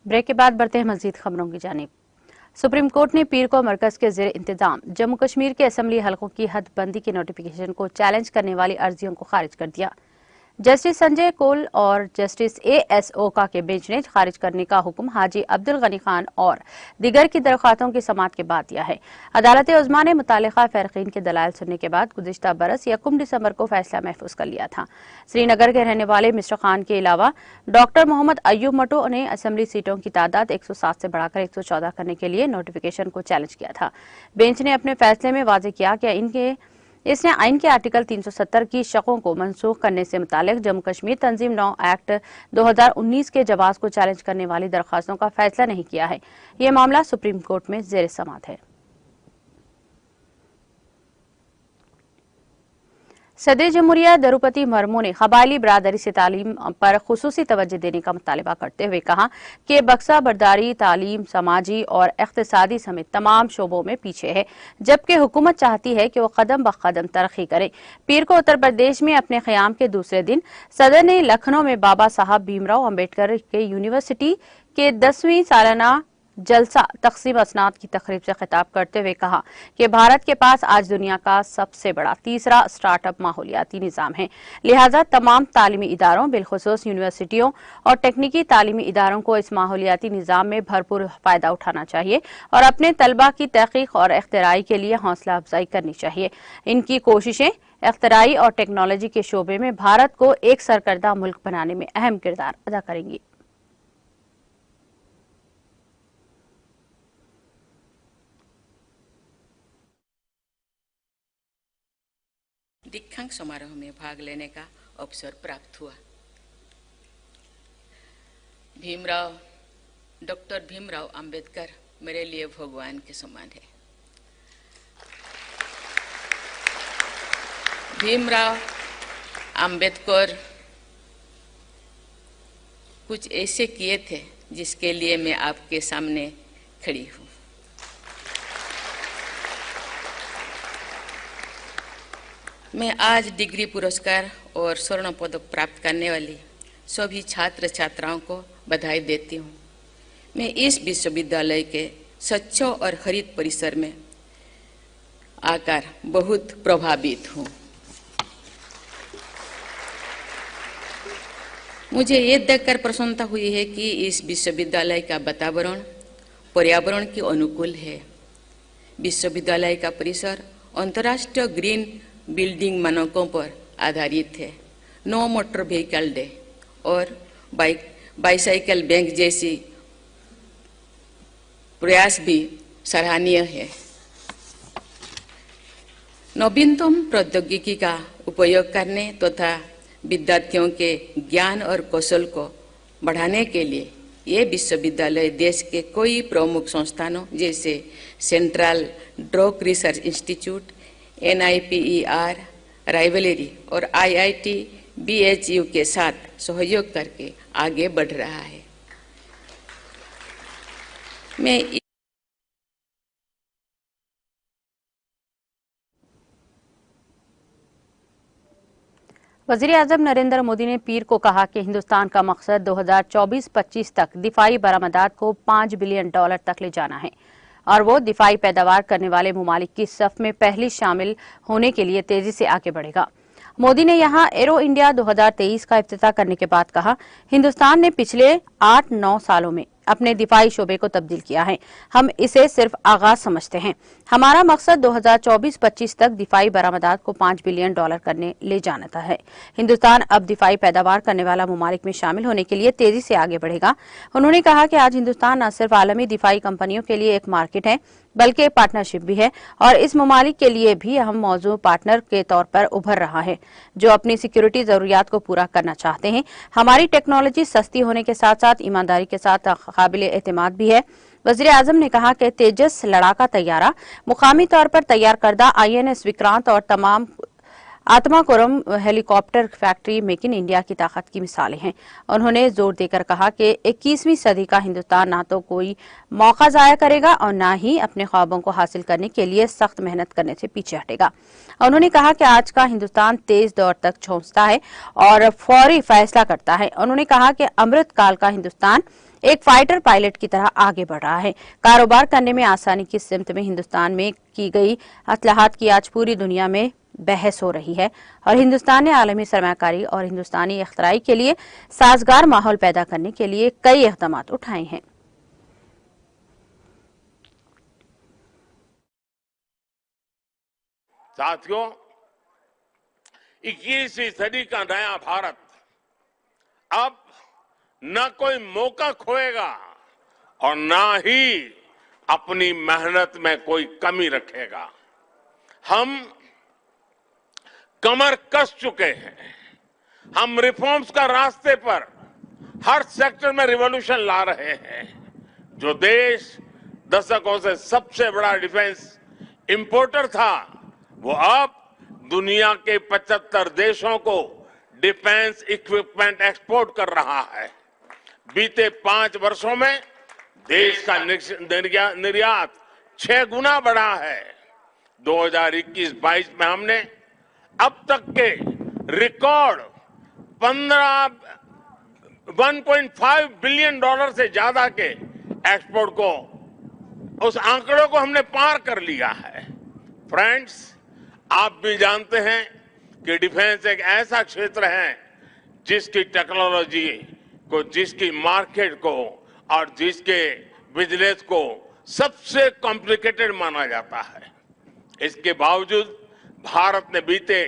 Break के बाद बढ़ते हैं मजीद खबरों की जानिब। सुप्रीम कोर्ट ने पीर को मरकज के ज़ेर इंतजाम जम्मू कश्मीर के असम्बली हलकों की हदबंदी के नोटिफिकेशन को चैलेंज करने वाली अर्जियों को खारिज कर दिया। जस्टिस संजय कौल और जस्टिस एएस ओका के बेंच ने खारिज करने का हुक्म हाजी अब्दुल गनी खान और दीगर की दरख्वास्तों की समाअत के बाद दिया है। अदालत उज़्मा ने मुतालिका फ़रीक़ीन के दलाइल सुनने के बाद गुज़िश्ता बरस 1 दिसंबर को फैसला महफूज कर लिया था। श्रीनगर के रहने वाले मिस्टर खान के अलावा डॉक्टर मोहम्मद अयूब मटो ने असम्बली सीटों की तादाद 107 से बढ़ाकर 114 करने के लिए नोटिफिकेशन को चैलेंज किया था। बेंच ने अपने फैसले में वाज़ेह किया कि इसने आइन के आर्टिकल 370 की शकों को मनसूख करने से मुतालिक जम्मू कश्मीर तंजीम 9 एक्ट 2019 के जवाब को चैलेंज करने वाली दरख्वास्तों का फैसला नहीं किया है। यह मामला सुप्रीम कोर्ट में ज़ेर समाअत है। सदर जमहूरिया द्रौपदी मुर्मू ने कबायली बरादरी से तालीम पर खुसूसी तवज्जो देने का मुतालबा करते हुए कहा कि बक्सा बरदारी तालीम समाजी और इक़्तिसादी समेत तमाम शोबों में पीछे है, जबकि हुकूमत चाहती है कि वो कदम ब कदम तरक्की करे। पीर को उत्तर प्रदेश में अपने क़याम के दूसरे दिन सदर ने लखनऊ में बाबा साहब भीमराव अम्बेडकर के यूनिवर्सिटी के 10वीं सालाना जलसा तकसीम असनाद की तकरीब से खिताब करते हुए कहा कि भारत के पास आज दुनिया का सबसे बड़ा तीसरा स्टार्टअप माहौलियाती निज़ाम है, लिहाजा तमाम तालीमी इदारों बिलखुसूस यूनिवर्सिटियों और टेक्निकी तालीमी इदारों को इस माहौलियाती निज़ाम में भरपूर फ़ायदा उठाना चाहिए और अपने तलबा की तहकीक और इख्तिराई के लिए हौसला अफजाई करनी चाहिए। इनकी कोशिशें इख्तिराई और टेक्नोलॉजी के शोबे में भारत को एक सरकर्दा मुल्क बनाने में अहम किरदार अदा करेंगी। दीक्षांत समारोह में भाग लेने का अवसर प्राप्त हुआ। डॉक्टर भीमराव अंबेडकर मेरे लिए भगवान के समान है। भीमराव अंबेडकर कुछ ऐसे किए थे जिसके लिए मैं आपके सामने खड़ी हूँ। मैं आज डिग्री पुरस्कार और स्वर्ण पदक प्राप्त करने वाली सभी छात्र छात्राओं को बधाई देती हूँ। मैं इस विश्वविद्यालय के स्वच्छ और हरित परिसर में आकर बहुत प्रभावित हूँ। मुझे ये देखकर प्रसन्नता हुई है कि इस विश्वविद्यालय का वातावरण पर्यावरण के अनुकूल है। विश्वविद्यालय का परिसर अंतर्राष्ट्रीय ग्रीन बिल्डिंग मानकों पर आधारित है। नो मोटर व्हीकल डे और बाईसाइकिल बैंक जैसी प्रयास भी सराहनीय है। नवीनतम प्रौद्योगिकी का उपयोग करने तथा विद्यार्थियों के ज्ञान और कौशल को बढ़ाने के लिए ये विश्वविद्यालय देश के कई प्रमुख संस्थानों जैसे central drug research institute, NIPER, rivalry और IIT BHU के साथ सहयोग करके आगे बढ़ रहा है। मैं वज़ीर आज़म नरेंद्र मोदी ने पीर को कहा कि हिंदुस्तान का मकसद 2024-25 तक दिफाई बरामदात को $5 बिलियन तक ले जाना है और वो दिफाई पैदावार करने वाले ममालिक की सफ में पहली शामिल होने के लिए तेजी से आगे बढ़ेगा। मोदी ने यहां एरो इंडिया 2023 का इफ्तिताह करने के बाद कहा, हिंदुस्तान ने पिछले 8-9 सालों में अपने दिफाई शोबे को तब्दील किया है। हम इसे सिर्फ आगाज समझते हैं। हमारा मकसद 2024-25 तक दिफाई बरामदात को $5 बिलियन करने ले जाना है। हिंदुस्तान अब दिफाई पैदावार करने वाला ममालिक में शामिल होने के लिए तेजी से आगे बढ़ेगा। उन्होंने कहा कि आज हिंदुस्तान न सिर्फ आलमी दिफाई कंपनियों के लिए एक मार्केट है बल्कि पार्टनरशिप भी है और इस ममालिक के लिए भी अहम मौजू पार्टनर के तौर पर उभर रहा है जो अपनी सिक्योरिटी जरूरियात को पूरा करना चाहते हैं। हमारी टेक्नोलॉजी सस्ती होने के साथ साथ ईमानदारी के साथ काबिले एतमाद भी है। वज़ीर आज़म ने कहा कि तेजस लड़ाका तैयारा, मुकामी तौर पर तैयार करदा INS विक्रांत और तमाम आत्माकुरम helicopter factory make in India की ताकत की मिसालें हैं। उन्होंने जोर देकर कहा कि 21वीं सदी का हिंदुस्तान ना तो कोई मौका जाया करेगा और न ही अपने ख्वाबों को हासिल करने के लिए सख्त मेहनत करने से पीछे हटेगा। उन्होंने कहा कि आज का हिंदुस्तान तेज दौर तक पहुंचता है और फौरी फैसला करता है। उन्होंने कहा कि अमृत काल का हिंदुस्तान एक फाइटर पायलट की तरह आगे बढ़ रहा है। कारोबार करने में आसानी की सिमत में हिंदुस्तान में की गई असलाहत की आज पूरी दुनिया में बहस हो रही है और हिंदुस्तान ने आलमी सरमायाकारी और हिंदुस्तानी इख्तराई के लिए साजगार माहौल पैदा करने के लिए कई इक़दाम उठाए हैं। साथियों, 21वीं सदी का नया भारत अब न कोई मौका खोएगा और न ही अपनी मेहनत में कोई कमी रखेगा। हम कमर कस चुके हैं। हम रिफॉर्म्स का रास्ते पर हर सेक्टर में रिवॉल्यूशन ला रहे हैं। जो देश दशकों से सबसे बड़ा डिफेंस इंपोर्टर था, वो अब दुनिया के 75 देशों को डिफेंस इक्विपमेंट एक्सपोर्ट कर रहा है। बीते 5 वर्षों में देश का निर्यात 6 गुना बढ़ा है। 2021-22 में हमने अब तक के रिकॉर्ड 1.5 बिलियन डॉलर से ज्यादा के एक्सपोर्ट को, उस आंकड़ों को हमने पार कर लिया है। फ्रेंड्स, आप भी जानते हैं कि डिफेंस एक ऐसा क्षेत्र है जिसकी टेक्नोलॉजी को, जिसकी मार्केट को और जिसके बिजनेस को सबसे कॉम्प्लिकेटेड माना जाता है। इसके बावजूद भारत ने बीते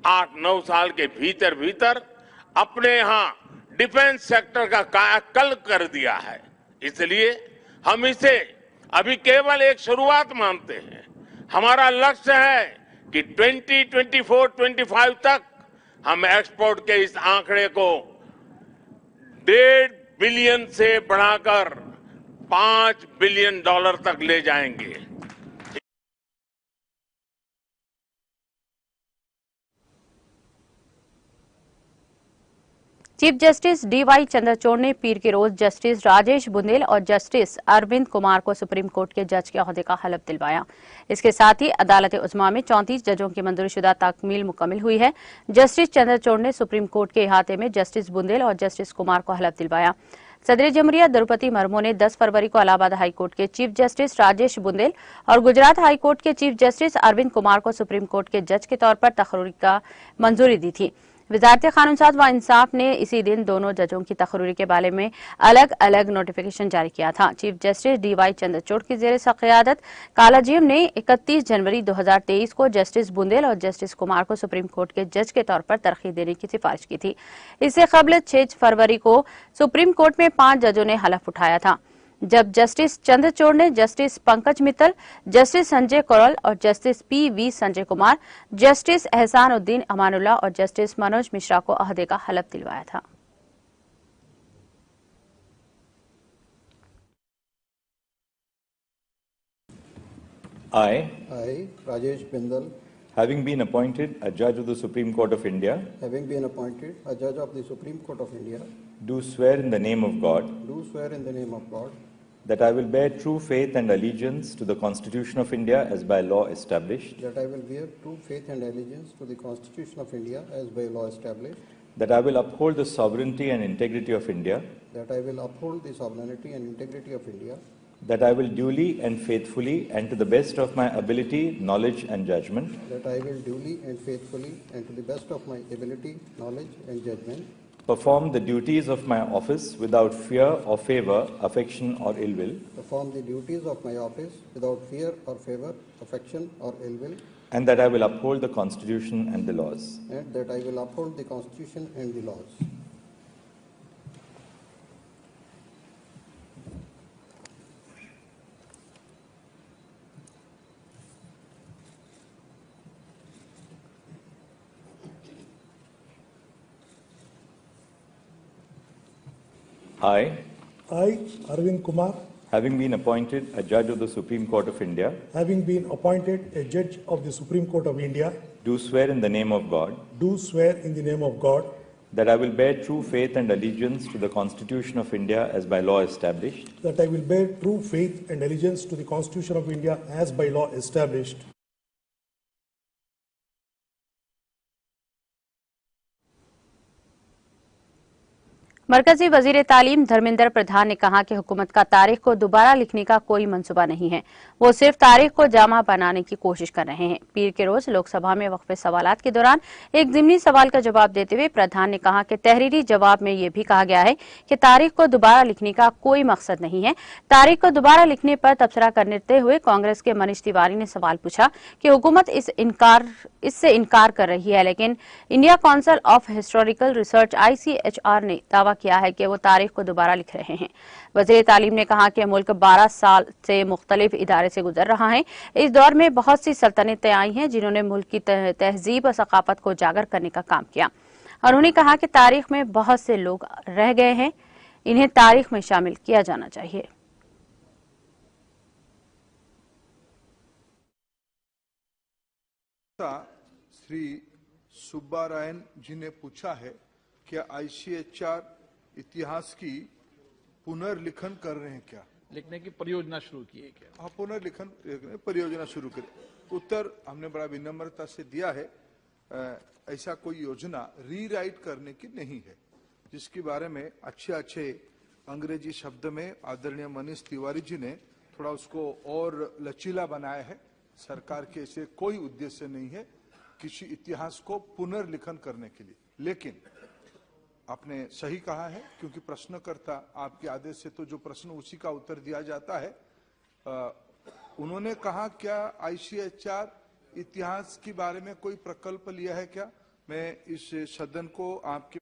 8-9 साल के भीतर भीतर अपने यहां डिफेंस सेक्टर का कायाकल्प कर दिया है। इसलिए हम इसे अभी केवल एक शुरुआत मानते हैं। हमारा लक्ष्य है कि 2024-25 तक हम एक्सपोर्ट के इस आंकड़े को 1.5 बिलियन से बढ़ाकर 5 बिलियन डॉलर तक ले जाएंगे। चीफ जस्टिस डीवाई चंद्रचूड़ ने पीर के रोज जस्टिस राजेश बुंदेल और जस्टिस अरविंद कुमार को सुप्रीम कोर्ट के जज के ओहदे का हलफ दिलवाया। इसके साथ ही अदालत उज़्मा में 34 जजों की मंजूरशुदा तकमील मुकम्मिल हुई है। जस्टिस चंद्रचूड़ ने सुप्रीम कोर्ट के अहाते में जस्टिस बुंदेल और जस्टिस कुमार को हलफ दिलवाया। सदर जमहूरिया द्रौपदी मुर्मू ने 10 फरवरी को इलाहाबाद हाई कोर्ट के चीफ जस्टिस राजेश बुंदेल और गुजरात हाई कोर्ट के चीफ जस्टिस अरविंद कुमार को सुप्रीम कोर्ट के जज के तौर पर तकर्री का मंजूरी दी थी। वजारत कानून साज व इंसाफ ने इसी दिन दोनों जजों की तकर्री के बारे में अलग अलग नोटिफिकेशन जारी किया था। चीफ जस्टिस डीवाई चंद्रचूड़ की जेर क़यादत कालाजीएम ने 31 जनवरी 2023 को जस्टिस बुंदेल और जस्टिस कुमार को सुप्रीम कोर्ट के जज के तौर पर तरक्की देने की सिफारिश की थी। इससे कबल 6 फरवरी को सुप्रीम कोर्ट में 5 जजों ने हलफ उठाया था, जब जस्टिस चंद्रचूड़ ने जस्टिस पंकज मित्तल, जस्टिस संजय कौल और justice P V. Sanjay Kumar, justice Ehsanuddin Amanullah और जस्टिस मनोज मिश्रा को अहदे का हलफ दिलवाया था। I, Rajesh Bindal, having been appointed a judge of the Supreme Court of India, having been appointed a judge of the Supreme Court of India, do swear in the name of God do swear in the name of God that I will bear true faith and allegiance to the Constitution of India as by law established, that I will bear true faith and allegiance to the Constitution of India as by law established, that I will uphold the sovereignty and integrity of India, that I will uphold the sovereignty and integrity of India, that I will duly and faithfully and to the best of my ability, knowledge and judgment that I will duly and faithfully and to the best of my ability, knowledge and judgment perform the duties of my office without fear or favor, affection or ill will, perform the duties of my office without fear or favor, affection or ill will, and that I will uphold the Constitution and the laws. and that I will uphold the Constitution and the laws. I, Arvind Kumar, having been appointed a judge of the Supreme Court of India, having been appointed a judge of the Supreme Court of India, do swear in the name of God do swear in the name of God that I will bear true faith and allegiance to the Constitution of India as by law established, that I will bear true faith and allegiance to the Constitution of India as by law established, मरकजी वजीर तालीम धर्मेंद्र प्रधान ने कहा कि हुकूमत का तारीख को दोबारा लिखने का कोई मंसूबा नहीं है। वो सिर्फ तारीख को जामा बनाने की कोशिश कर रहे हैं। पीर के रोज लोकसभा में वक्फे सवालात के दौरान एक ज़िमनी सवाल का जवाब देते हुए प्रधान ने कहा कि तहरीरी जवाब में ये भी कहा गया है कि तारीख को दोबारा लिखने का कोई मकसद नहीं है। तारीख को दोबारा लिखने पर तबसरा करते हुए कांग्रेस के मनीष तिवारी ने सवाल पूछा कि हुकूमत इससे इनकार कर रही है, लेकिन India council of historical research ICHR ने दावा किया है कि वो तारीख को दोबारा लिख रहे हैं। वज़ीर तालीम ने कहा कि मुल्क 12 साल से मुख्तलिफ इदारे से गुजर रहा है। इस दौर में बहुत सी सल्तनतें आई हैं जिन्होंने मुल्क की तहजीब और सकाफत को उजागर करने का काम किया। और उन्होंने कहा कि तारीख में बहुत से लोग रह गए हैं, इन्हें तारीख में शामिल किया जाना चाहिए। श्री सुब्बारायन जी ने पूछा है कि ICHR इतिहास की पुनर्लिखन कर रहे हैं क्या, लिखने की परियोजना शुरू की है क्या? हाँ, पुनर्लिखन परियोजना शुरू करें। उत्तर हमने बड़ा विनम्रता से दिया है, ऐसा कोई योजना रीराइट करने की नहीं है, जिसके बारे में अच्छे अंग्रेजी शब्द में आदरणीय मनीष तिवारी जी ने थोड़ा उसको और लचीला बनाया है। सरकार के ऐसे कोई उद्देश्य नहीं है किसी इतिहास को पुनर्लिखन करने के लिए। लेकिन आपने सही कहा है, क्योंकि प्रश्नकर्ता आपके आदेश से तो जो प्रश्न उसी का उत्तर दिया जाता है। उन्होंने कहा क्या ICHR इतिहास के बारे में कोई प्रकल्प लिया है क्या? मैं इस सदन को आपके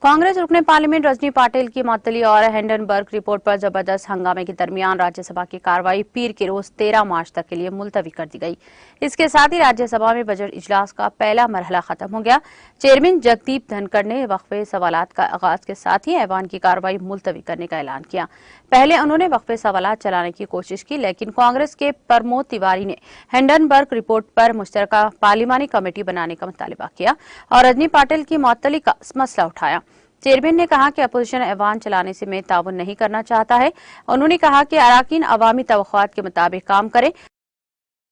कांग्रेस रुकने पार्लियामेंट रजनी पाटिल की मुअत्तली और हिंडनबर्ग रिपोर्ट पर जबरदस्त हंगामे के दरमियान राज्यसभा की कार्रवाई पीर के रोज 13 मार्च तक के लिए मुलतवी कर दी गई। इसके साथ ही राज्यसभा में बजट इजलास का पहला मरहला खत्म हो गया। चेयरमैन जगदीप धनखड़ ने वक्फे सवालात का आगाज के साथ ही ऐवान की कार्रवाई मुलतवी करने का ऐलान किया। पहले उन्होंने वक्फे सवालात चलाने की कोशिश की, लेकिन कांग्रेस के प्रमोद तिवारी ने हिंडनबर्ग रिपोर्ट पर मुश्तरका पार्लिमानी कमेटी बनाने का मुतालिबा किया और रजनी पाटिल की मुअत्तली का मसला उठाया। चेयरमैन ने कहा कि अपोजिशन ऐवान चलाने से मैं ताउन नहीं करना चाहता है। उन्होंने कहा कि अराकीन अवामी तवक्कुआत के मुताबिक काम करें।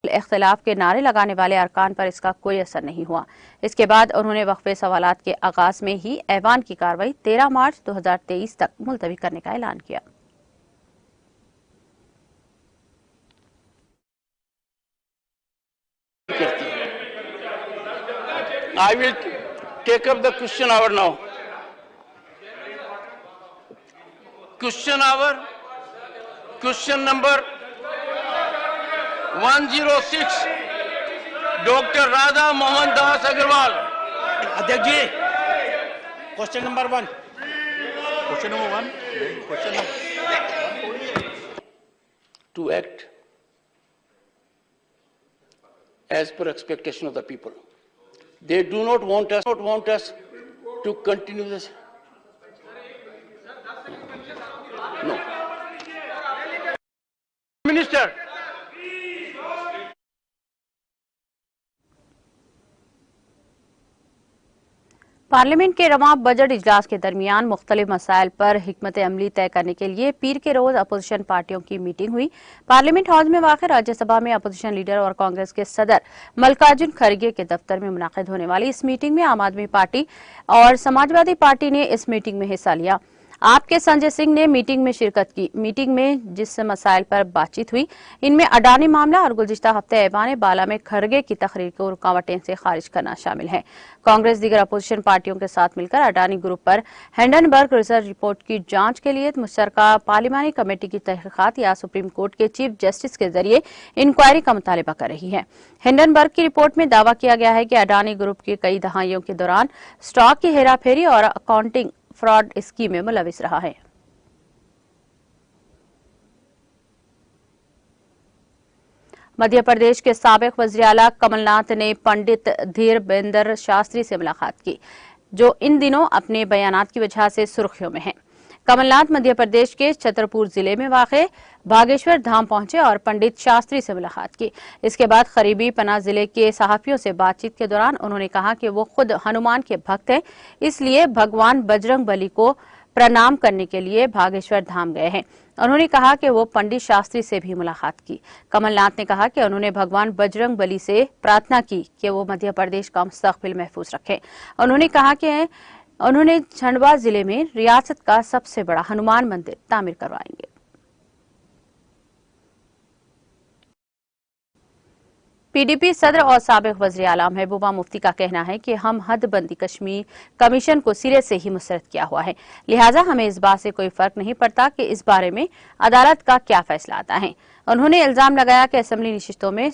इख्तिलाफ के नारे लगाने वाले अरकान पर इसका कोई असर नहीं हुआ। इसके बाद उन्होंने वक्फे सवालात के आगाज में ही ऐवान की कार्रवाई 13 मार्च 2023 तक मुलतवी करने का ऐलान किया। I will take up the question hour now. Question hour, question number 106, Dr. Radha Mohan Das Agarwal. अध्यक्ष जी, question number 1। Question number 1, question number To act as per expectation of the people. They do not want us to continue this. No. Minister. Parliament के रवां budget इजलास के दरमियान मुख्तलिफ मसाइल पर हिकमत अमली तय करने के लिए पीर के रोज अपोजिशन पार्टियों की मीटिंग हुई। पार्लियामेंट हाउस में वाक़ राज्यसभा में अपोजिशन लीडर और कांग्रेस के सदर मल्लिकार्जुन खड़गे के दफ्तर में मुनाकिद होने वाली इस मीटिंग में आम आदमी पार्टी और समाजवादी पार्टी ने इस मीटिंग में हिस्सा लिया। आपके संजय सिंह ने मीटिंग में शिरकत की। मीटिंग में जिस मसाइल पर बातचीत हुई, इनमें अडानी मामला और गुज़िश्ता हफ्ते ऐवान बाला में खड़गे की तकरीर को रुकावटें से खारिज करना शामिल है। कांग्रेस दीगर अपोजिशन पार्टियों के साथ मिलकर अडानी ग्रुप पर हिंडनबर्ग रिसर्च रिपोर्ट की जांच के लिए मुश्तरका पार्लिमानी कमेटी की तहकीकात या सुप्रीम कोर्ट के चीफ जस्टिस के जरिए इंक्वायरी का मुतालिबा कर रही है। हिंडनबर्ग की रिपोर्ट में दावा किया गया है कि अडानी ग्रुप की कई दहाइयों के दौरान स्टॉक की हेराफेरी और अकाउंटिंग फ्रॉड स्कीम में मुलविस रहा है। मध्य प्रदेश के साबिक वज़ीर आला कमलनाथ ने पंडित धीरेंद्र शास्त्री से मुलाकात की, जो इन दिनों अपने बयानात की वजह से सुर्खियों में हैं। कमलनाथ मध्य प्रदेश के छतरपुर जिले में वाक़े बागेश्वर धाम पहुंचे और पंडित शास्त्री से मुलाकात की। इसके बाद करीबी पना जिले के सहाफियों से बातचीत के दौरान उन्होंने कहा कि वो खुद हनुमान के भक्त हैं, इसलिए भगवान बजरंग बली को प्रणाम करने के लिए बागेश्वर धाम गए हैं। उन्होंने कहा कि वो पंडित शास्त्री से भी मुलाकात की। कमलनाथ ने कहा कि उन्होंने भगवान बजरंग बली से प्रार्थना की कि वो मध्य प्रदेश का मुस्तकबिल महफूज रखें। उन्होंने कहा कि उन्होंने खंडवा जिले में रियासत का सबसे बड़ा हनुमान मंदिर तामीर करवाएंगे। पीडीपी सदर और साबिक वज़ीर आला महबूबा मुफ्ती का कहना है कि हम हदबंदी कश्मीर कमीशन को सिरे से ही मुस्तरद किया हुआ है, लिहाजा हमें इस बात से कोई फर्क नहीं पड़ता कि इस बारे में अदालत का क्या फैसला आता है। उन्होंने इल्जाम लगाया कि असेंबली नशिस्तों में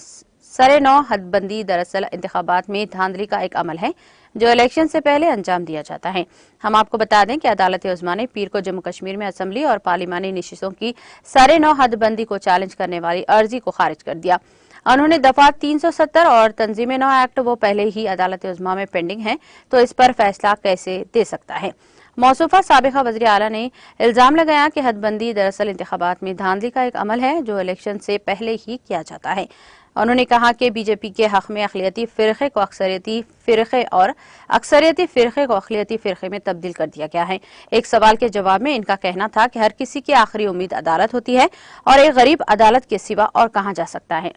सरे-नौ हदबंदी दरअसल इंतखाबात में धांधली का एक अमल है जो इलेक्शन से पहले अंजाम दिया जाता है। हम आपको बता दें कि अदालत उज़्मा ने पीर को जम्मू कश्मीर में असेंबली और पार्लिमानी नशिस्तों की सरे-नौ हदबंदी को चैलेंज करने वाली अर्जी को खारिज कर दिया। उन्होंने दफा 370 और तंजीम-ए-नौ एक्ट वो पहले ही अदालत उज़्मा में पेंडिंग है, तो इस पर फैसला कैसे दे सकता है। मौसूफा साबिका वज़ीर आला ने इल्जाम लगाया कि हदबंदी दरअसल इंतखाबात में धांधली का एक अमल है जो इलेक्शन से पहले ही किया जाता है। उन्होंने कहा कि बीजेपी के हक में अक़लियती फ़िरक़े को अक्सरियती फ़िरक़े और अक्सरियती फ़िरक़े को अक़लियती फ़िरक़े में तब्दील कर दिया गया है। एक सवाल के जवाब में इनका कहना था कि हर किसी की आखिरी उम्मीद अदालत होती है और एक गरीब अदालत के सिवा और कहाँ जा सकता है।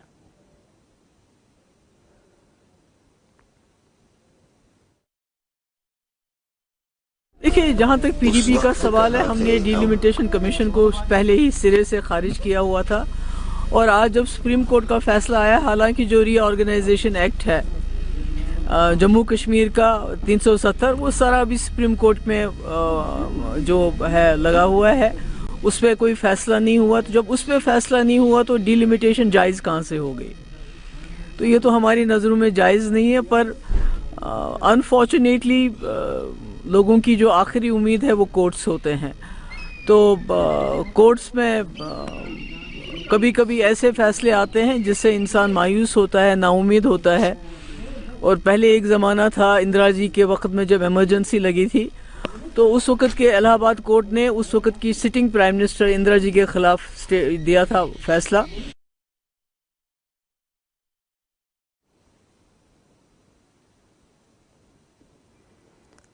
देखिए, जहाँ तक पीडीपी का सवाल है, हमने डिलिमिटेशन कमीशन को पहले ही सिरे से खारिज किया हुआ था और आज जब सुप्रीम कोर्ट का फैसला आया, हालांकि जो रीऑर्गेनाइजेशन एक्ट है जम्मू कश्मीर का 370, वो सारा अभी सुप्रीम कोर्ट में जो है लगा हुआ है, उस पर कोई फैसला नहीं हुआ। तो जब उस पर फैसला नहीं हुआ तो डिलिमिटेशन जायज़ कहाँ से हो गई? तो ये तो हमारी नज़रों में जायज़ नहीं है, पर अनफॉर्चुनेटली लोगों की जो आखिरी उम्मीद है वो कोर्ट्स होते हैं। तो कोर्ट्स में कभी कभी ऐसे फैसले आते हैं जिससे इंसान मायूस होता है, नाउम्मीद होता है। और पहले एक ज़माना था इंदिरा जी के वक्त में जब इमरजेंसी लगी थी, तो उस वक़्त के इलाहाबाद कोर्ट ने उस वक़्त की sitting prime minister Indira ji के ख़िलाफ़ दिया था फैसला।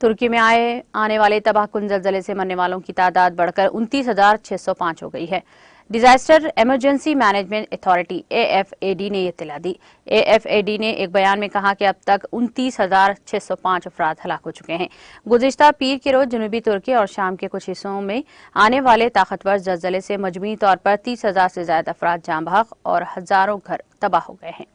तुर्की में आने वाले तबाहकुन ज़लज़ले से मरने वालों की तादाद बढ़कर 29,605 हो गई है। Disaster emergency management authority AFAD ने ये इत्तला दी। AFAD ने एक बयान में कहा कि अब तक 29,605 अफराद हलाक हो चुके हैं। गुज़िश्ता पीर के रोज जनूबी तुर्की और शाम के कुछ हिस्सों में आने वाले ताकतवर ज़लज़ले से मजमूई तौर पर 30,000 से ज्यादा अफराद जाँ बहक और हजारों घर तबाह हो गए हैं।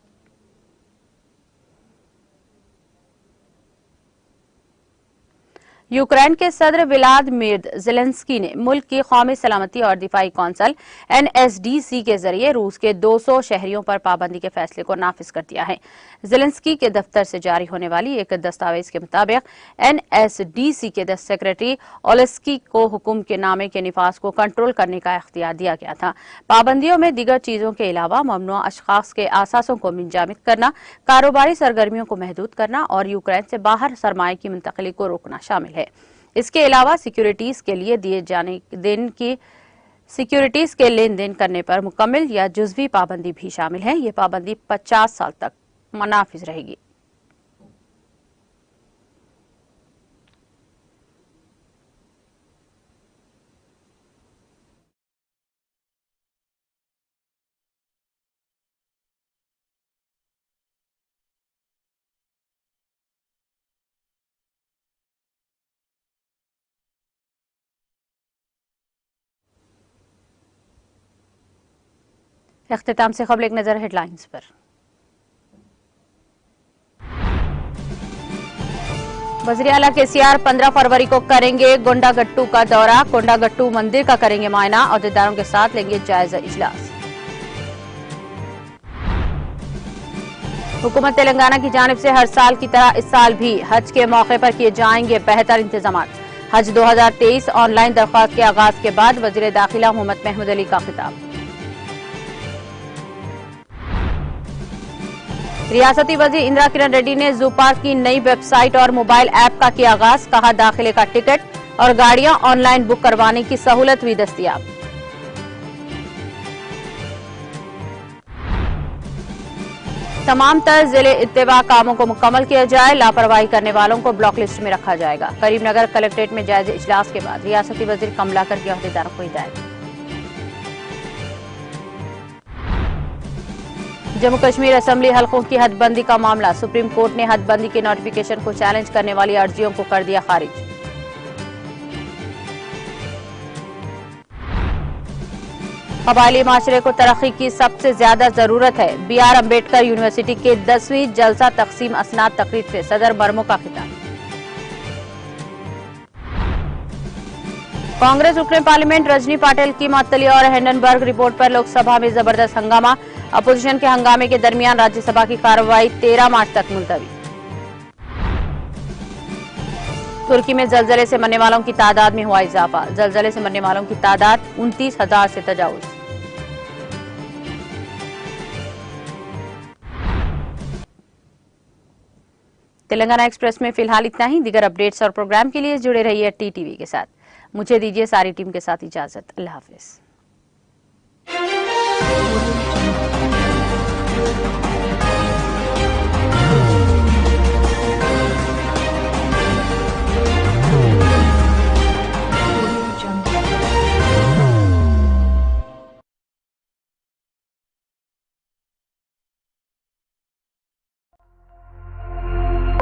यूक्रेन के सदर व्लादिमीर ज़ेलेंस्की ने मुल्क की कौमी सलामती और दिफाई कौंसल NSDC के जरिए रूस के 200 शहरियों पर पाबंदी के फैसले को नाफिज कर दिया है। ज़ेलेंस्की के दफ्तर से जारी होने वाली एक दस्तावेज के मुताबिक NSDC के सेक्रेटरी ओलेस्की को हुक्म के नामे के निफाज को कंट्रोल करने का इख्तियार दिया गया था। पाबंदियों में दीगर चीजों के अलावा ममनुआ अशखास के आसासों को मुंजमद करना, कारोबारी सरगर्मियों को महदूद करना और यूक्रेन से बाहर सरमाए की मुंतकली को रोकना शामिल है। इसके अलावा सिक्योरिटीज के लिए दिए जाने देन की सिक्योरिटीज के लेन देन करने पर मुकम्मल या जुज़वी पाबंदी भी शामिल है। ये पाबंदी 50 साल तक नाफिज रहेगी। इख्तिताम से खबर एक नजर हेडलाइंस पर। वज़ीर आला KCR 15 फरवरी को करेंगे कोंडागट्टू का दौरा। कोंडागट्टू मंदिर का करेंगे मायना, अहदेदारों के साथ लेंगे जायजा इजलास। हुकूमत तेलंगाना की जानिब से हर साल की तरह इस साल भी हज के मौके पर किए जाएंगे बेहतर इंतजाम। हज 2023 ऑनलाइन दरख्वास्त के आगाज के बाद वज़ीर दाखिला मोहम्मद महमूद अली का खिताब। रियासती वज़ीर इंदिरा किरण रेड्डी ने जू पार्क की नई वेबसाइट और मोबाइल ऐप का किया आगाज। कहा, दाखिले का टिकट और गाड़ियां ऑनलाइन बुक करवाने की सहूलत हुई दस्तयाब। तमाम तर जिले इत्तेफाक कामों को मुकम्मल किया जाए, लापरवाही करने वालों को ब्लॉक लिस्ट में रखा जाएगा। करीमनगर कलेक्ट्रेट में जायजा इजलास के बाद रियासती वजीर कमलाकर के अहदेदारों को हिदायत। जम्मू कश्मीर असेंबली हलकों की हदबंदी का मामला, सुप्रीम कोर्ट ने हदबंदी के नोटिफिकेशन को चैलेंज करने वाली अर्जियों को कर दिया खारिज। कबायली माशरे को तरक्की की सबसे ज्यादा जरूरत है, BR अम्बेडकर यूनिवर्सिटी के 10वीं जलसा तकसीम असनाद तकरीर से सदर मरमो का खिताब। कांग्रेस रुकने पार्लियामेंट रजनी पाटिल की मुअत्तली और हिंडनबर्ग रिपोर्ट पर लोकसभा में जबरदस्त हंगामा, अपोजिशन के हंगामे के दरमियान राज्यसभा की कार्रवाई 13 मार्च तक मुलतवी। तुर्की में जलजले से मरने वालों की तादाद में हुआ इजाफा, जलजले से मरने वालों की तादाद 29,000 से तजावुज। तेलंगाना एक्सप्रेस में फिलहाल इतना ही। दीगर अपडेट्स और प्रोग्राम के लिए जुड़े रहिए TTV के साथ। मुझे दीजिए सारी टीम के साथ इजाजत। अल्लाह हाफिज।